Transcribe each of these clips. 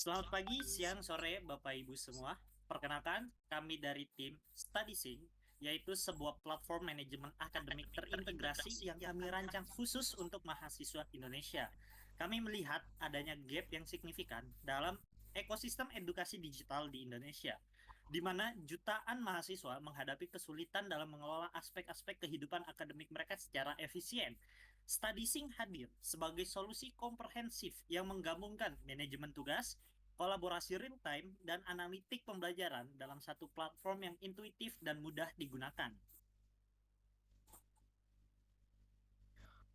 Selamat pagi, siang, sore, Bapak Ibu semua. Perkenalkan, kami dari tim StudySync, yaitu sebuah platform manajemen akademik terintegrasi yang kami rancang khusus untuk mahasiswa Indonesia. Kami melihat adanya gap yang signifikan dalam ekosistem edukasi digital di Indonesia, di mana jutaan mahasiswa menghadapi kesulitan dalam mengelola aspek-aspek kehidupan akademik mereka secara efisien. StudySync hadir sebagai solusi komprehensif yang menggabungkan manajemen tugas, kolaborasi real time, dan analitik pembelajaran dalam satu platform yang intuitif dan mudah digunakan.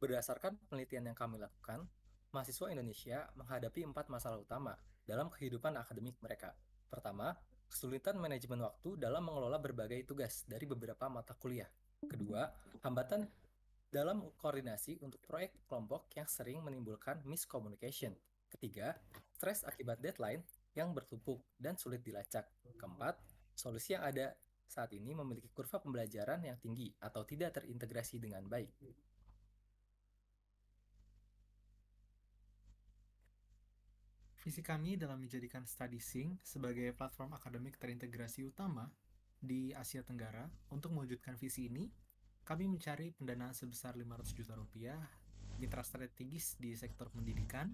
Berdasarkan penelitian yang kami lakukan, mahasiswa Indonesia menghadapi 4 masalah utama dalam kehidupan akademik mereka. Pertama, kesulitan manajemen waktu dalam mengelola berbagai tugas dari beberapa mata kuliah. Kedua, hambatan dalam koordinasi untuk proyek kelompok yang sering menimbulkan miscommunication. Ketiga, stres akibat deadline yang bertumpuk dan sulit dilacak. Keempat, solusi yang ada saat ini memiliki kurva pembelajaran yang tinggi atau tidak terintegrasi dengan baik. Visi kami dalam menjadikan StudySync sebagai platform akademik terintegrasi utama di Asia Tenggara. Untuk mewujudkan visi ini, kami mencari pendanaan sebesar 500 juta rupiah, mitra strategis di sektor pendidikan,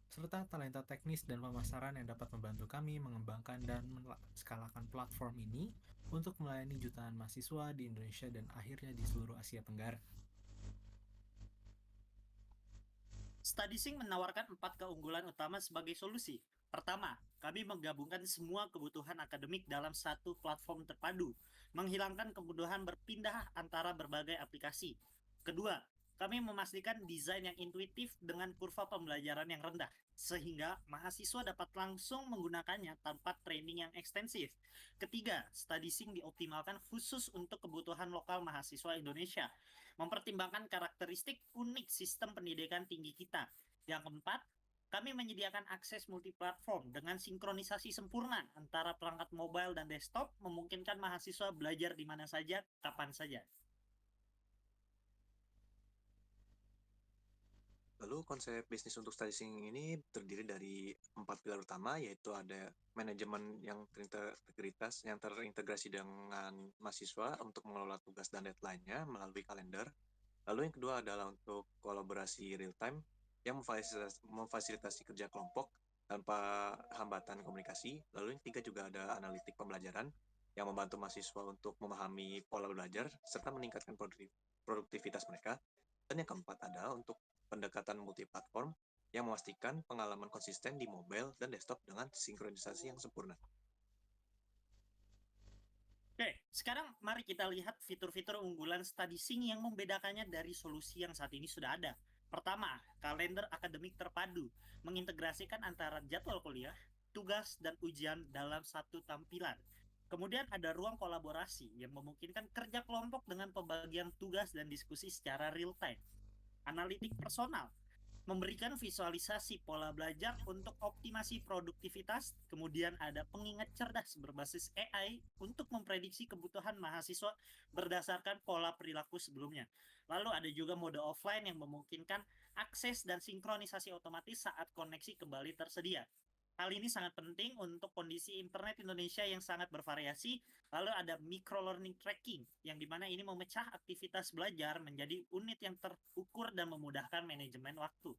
serta talenta teknis dan pemasaran yang dapat membantu kami mengembangkan dan menskalakan platform ini untuk melayani jutaan mahasiswa di Indonesia dan akhirnya di seluruh Asia Tenggara. StudySync menawarkan 4 keunggulan utama sebagai solusi. Pertama, kami menggabungkan semua kebutuhan akademik dalam satu platform terpadu, menghilangkan kemudahan berpindah antara berbagai aplikasi. Kedua, kami memastikan desain yang intuitif dengan kurva pembelajaran yang rendah, sehingga mahasiswa dapat langsung menggunakannya tanpa training yang ekstensif. Ketiga, StudySync dioptimalkan khusus untuk kebutuhan lokal mahasiswa Indonesia, mempertimbangkan karakteristik unik sistem pendidikan tinggi kita. Yang keempat, kami menyediakan akses multiplatform dengan sinkronisasi sempurna antara perangkat mobile dan desktop, memungkinkan mahasiswa belajar di mana saja, kapan saja. Lalu konsep bisnis untuk StudySync ini terdiri dari 4 pilar utama, yaitu ada manajemen yang terintegrasi dengan mahasiswa untuk mengelola tugas dan deadline-nya melalui kalender. Lalu yang kedua adalah untuk kolaborasi real time yang memfasilitasi kerja kelompok tanpa hambatan komunikasi. Lalu yang ketiga juga ada analitik pembelajaran yang membantu mahasiswa untuk memahami pola belajar serta meningkatkan produktivitas mereka. Dan yang keempat adalah untuk pendekatan multiplatform yang memastikan pengalaman konsisten di mobile dan desktop dengan sinkronisasi yang sempurna. Oke, sekarang mari kita lihat fitur-fitur unggulan StudySync yang membedakannya dari solusi yang saat ini sudah ada. Pertama, kalender akademik terpadu, mengintegrasikan antara jadwal kuliah, tugas, dan ujian dalam satu tampilan. Kemudian ada ruang kolaborasi yang memungkinkan kerja kelompok dengan pembagian tugas dan diskusi secara real time. Analitik personal, memberikan visualisasi pola belajar untuk optimasi produktivitas. Kemudian ada pengingat cerdas berbasis AI untuk memprediksi kebutuhan mahasiswa berdasarkan pola perilaku sebelumnya. Lalu ada juga mode offline yang memungkinkan akses dan sinkronisasi otomatis saat koneksi kembali tersedia. Hal ini sangat penting untuk kondisi internet Indonesia yang sangat bervariasi. Lalu ada micro learning tracking, yang dimana ini memecah aktivitas belajar menjadi unit yang terukur dan memudahkan manajemen waktu.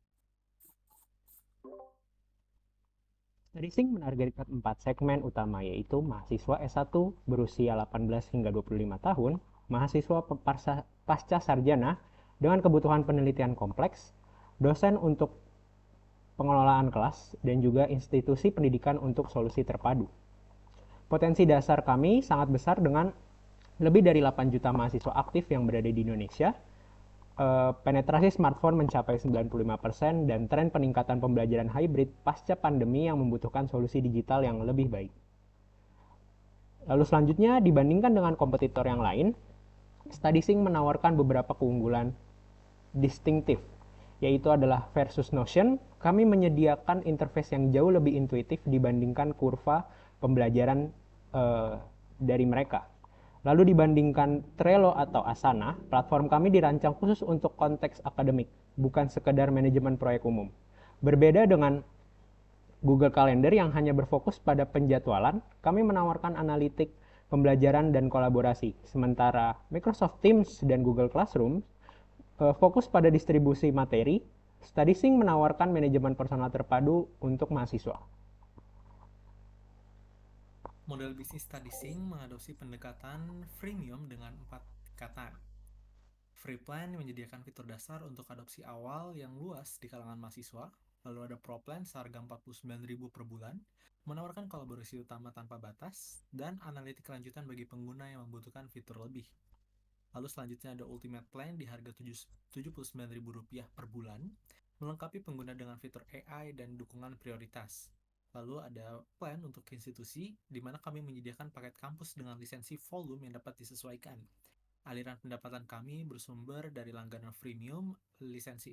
StudySync menargetkan 4 segmen utama, yaitu mahasiswa S1 berusia 18 hingga 25 tahun, mahasiswa pasca sarjana dengan kebutuhan penelitian kompleks, dosen untuk pengelolaan kelas, dan juga institusi pendidikan untuk solusi terpadu. Potensi dasar kami sangat besar dengan lebih dari 8 juta mahasiswa aktif yang berada di Indonesia. Penetrasi smartphone mencapai 95% dan tren peningkatan pembelajaran hybrid pasca pandemi yang membutuhkan solusi digital yang lebih baik. Lalu selanjutnya, dibandingkan dengan kompetitor yang lain, StudySync menawarkan beberapa keunggulan distinktif, yaitu adalah versus Notion. Kami menyediakan interface yang jauh lebih intuitif dibandingkan kurva pembelajaran dari mereka. Lalu dibandingkan Trello atau Asana, platform kami dirancang khusus untuk konteks akademik, bukan sekedar manajemen proyek umum. Berbeda dengan Google Calendar yang hanya berfokus pada penjadwalan, kami menawarkan analitik, pembelajaran, dan kolaborasi. Sementara Microsoft Teams dan Google Classroom fokus pada distribusi materi, StudySync menawarkan manajemen personal terpadu untuk mahasiswa. Model bisnis StudySync mengadopsi pendekatan freemium dengan 4 tingkatan. Free plan menyediakan fitur dasar untuk adopsi awal yang luas di kalangan mahasiswa. Lalu ada Pro Plan seharga 49.000 per bulan, menawarkan kolaborasi utama tanpa batas, dan analitik lanjutan bagi pengguna yang membutuhkan fitur lebih. Lalu selanjutnya ada Ultimate Plan di harga Rp79.000 per bulan, melengkapi pengguna dengan fitur AI dan dukungan prioritas. Lalu ada plan untuk institusi, di mana kami menyediakan paket kampus dengan lisensi volume yang dapat disesuaikan. Aliran pendapatan kami bersumber dari langganan freemium, lisensi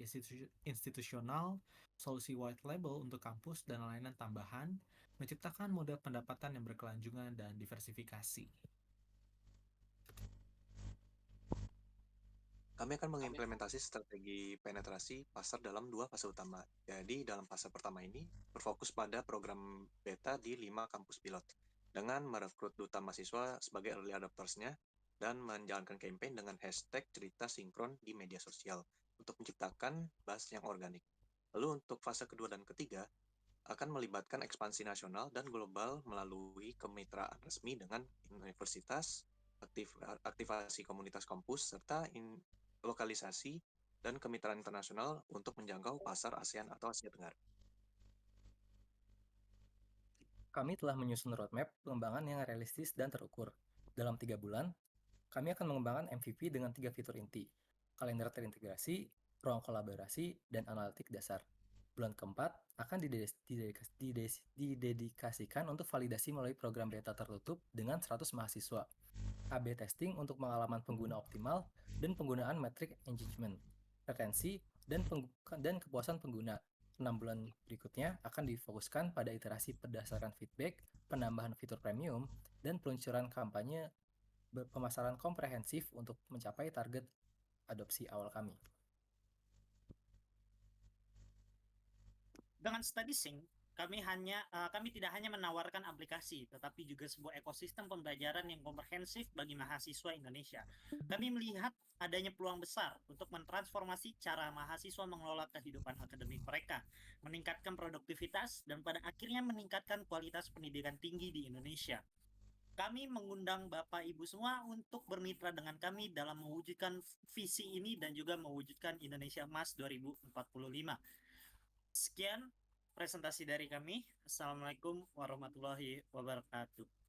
institusional, solusi white label untuk kampus, dan layanan tambahan, menciptakan model pendapatan yang berkelanjutan dan diversifikasi. Kami akan mengimplementasi strategi penetrasi pasar dalam 2 fase utama. Jadi dalam fase pertama ini berfokus pada program beta di 5 kampus pilot dengan merekrut duta mahasiswa sebagai early adopters-nya dan menjalankan campaign dengan hashtag cerita sinkron di media sosial untuk menciptakan buzz yang organik. Lalu untuk fase kedua dan ketiga akan melibatkan ekspansi nasional dan global melalui kemitraan resmi dengan universitas, aktivasi komunitas kampus, serta lokalisasi dan kemitraan internasional untuk menjangkau pasar ASEAN atau Asia Tenggara. Kami telah menyusun roadmap pengembangan yang realistis dan terukur. Dalam 3 bulan, kami akan mengembangkan MVP dengan 3 fitur inti, kalender terintegrasi, ruang kolaborasi, dan analitik dasar. Bulan keempat akan didedikasikan untuk validasi melalui program beta tertutup dengan 100 mahasiswa, A/B testing untuk pengalaman pengguna optimal, dan penggunaan metrik engagement, retensi, dan kepuasan pengguna. 6 bulan berikutnya akan difokuskan pada iterasi berdasarkan feedback, penambahan fitur premium, dan peluncuran kampanye pemasaran komprehensif untuk mencapai target adopsi awal kami. Dengan StudySync, kami tidak hanya menawarkan aplikasi, tetapi juga sebuah ekosistem pembelajaran yang komprehensif bagi mahasiswa Indonesia. Kami melihat adanya peluang besar untuk mentransformasi cara mahasiswa mengelola kehidupan akademik mereka, meningkatkan produktivitas, dan pada akhirnya meningkatkan kualitas pendidikan tinggi di Indonesia. Kami mengundang Bapak Ibu semua untuk bermitra dengan kami dalam mewujudkan visi ini dan juga mewujudkan Indonesia Emas 2045. Sekian presentasi dari kami. Assalamualaikum warahmatullahi wabarakatuh.